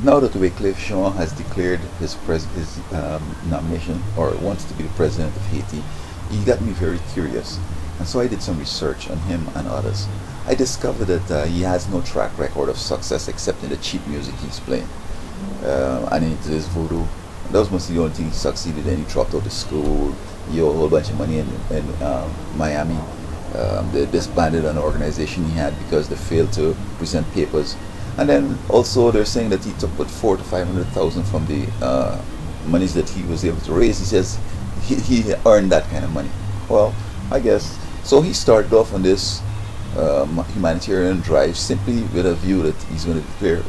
Now that Wyclef Jean has declared his nomination or wants to be the president of Haiti, he got me very curious, and so I did some research on him and others. I discovered that he has no track record of success except in the cheap music he's playing, and into his voodoo. That was mostly the only thing he succeeded in. He dropped out of school. He owed a whole bunch of money in Miami. They disbanded an organization he had because they failed to present papers. And then also they're saying that he took about 4 to 500,000 from the monies that he was able to raise. He says he earned that kind of money. Well, I guess so. He started off on this humanitarian drive simply with a view that he's going to declare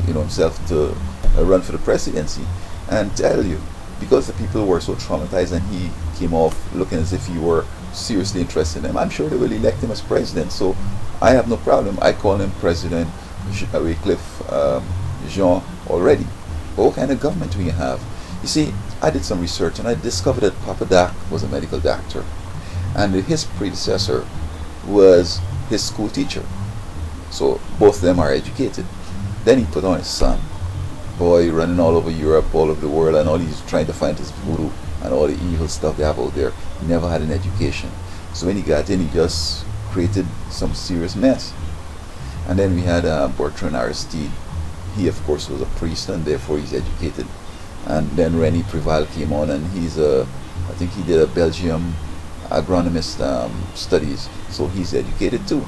himself to run for the presidency. And tell you, because the people were so traumatized and he came off looking as if he were seriously interested in them, I'm sure they will elect him as president. So I have no problem. I call him President Wyclef Jean already. But what kind of government do we have? You see, I did some research and I discovered that Papa Doc was a medical doctor, and his predecessor was his school teacher. So both of them are educated. Then he put on his son, boy, running all over Europe, all over the world, and all he's trying to find his voodoo and all the evil stuff they have out there. He never had an education. So when he got in, he just created some serious mess. And then we had Bertrand Aristide. He, of course, was a priest, and therefore he's educated. And then René Préval came on, and I think he did a Belgium agronomist studies, so he's educated too.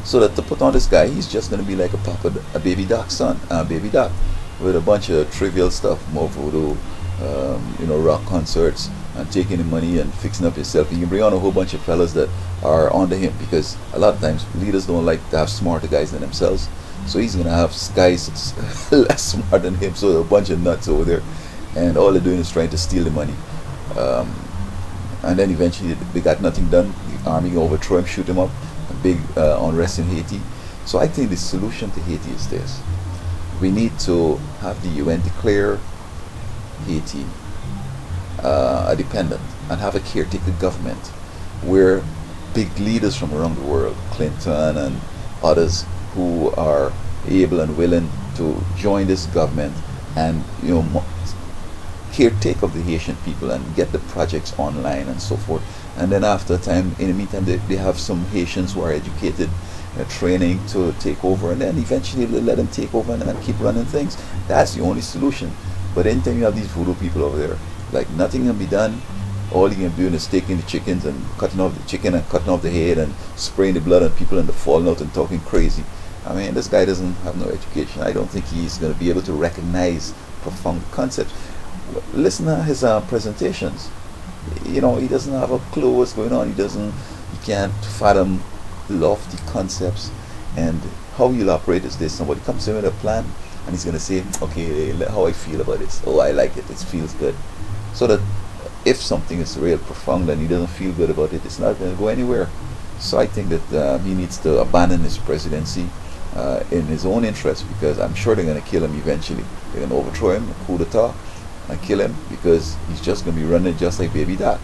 So that to put on this guy, he's just going to be like a baby doc son, baby doc, with a bunch of trivial stuff, more voodoo, rock concerts, and taking the money and fixing up himself. He can bring on a whole bunch of fellas that are under him, because a lot of times leaders don't like to have smarter guys than themselves. So he's going to have guys less smart than him, so a bunch of nuts over there, and all they're doing is trying to steal the money. And then eventually they got nothing done. The army overthrow him, shoot him up. A big unrest in Haiti. So I think the solution to Haiti is this: we need to have the UN declare Haiti a dependent and have a caretaker government where big leaders from around the world, Clinton and others, who are able and willing to join this government and caretake of the Haitian people and get the projects online and so forth. And then after a time, in the meantime, they have some Haitians who are educated, training to take over, and then eventually they let them take over and keep running things. That's the only solution. But anytime you have these voodoo people over there, like, nothing can be done. All you can do is taking the chickens and cutting off the chicken and cutting off the head and spraying the blood on people and they're falling out and talking crazy. I mean, this guy doesn't have no education. I don't think he's going to be able to recognize profound concepts. Listen to his presentations. He doesn't have a clue what's going on. He can't fathom lofty concepts. And how he'll operate is this: somebody comes in with a plan and he's going to say, okay, how I feel about it. Oh, I like it. It feels good. So that if something is real profound and he doesn't feel good about it, it's not going to go anywhere. So I think that he needs to abandon his presidency in his own interest, because I'm sure they're going to kill him eventually. They're going to overthrow him, coup d'etat, and kill him, because he's just going to be running just like Baby Doc.